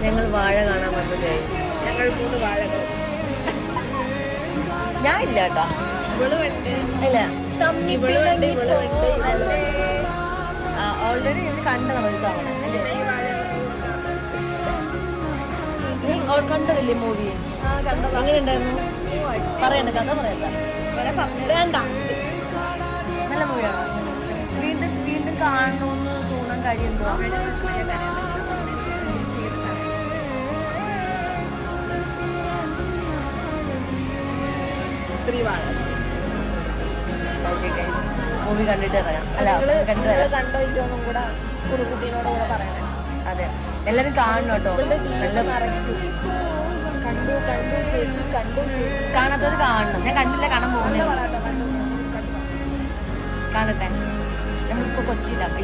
ഞങ്ങൾ വാഴ കാണാൻ വന്നു. ഞങ്ങൾ 3 വാഴകൾ. ഞാൻ ഇല്ല കേട്ടോ. ഇല്ല ഓൾറെഡി ഞാൻ കണ്ടതാണ് ഒരു തവണ. കണ്ടതല്ലേ മൂവി? എങ്ങനെ ഉണ്ടായിരുന്നു? പറയണ്ട, കഥ പറയണ്ട. വേണ്ട, നല്ല മൂവിയാണ്. വീണ്ടും വീണ്ടും കാണണമെന്ന് തോന്നാൻ കാര്യം എന്തോ? മൂവി കണ്ടിട്ട് പറയാം. അല്ല, കണ്ടോ ഇല്ലോന്നും കൂടെ കുടുകുട്ടീനോട് കൂടെ പറയണേ. അതെ, എല്ലാരും കാണണം കേട്ടോ. നല്ല കണ്ടു ചേച്ചി, കാണാത്തവർ കാണണം. ഞാൻ കണ്ടില്ല, കാണാൻ പോകുന്നില്ല. കാണട്ടെ. നമ്മളിപ്പോ കൊച്ചിയിലാണ്.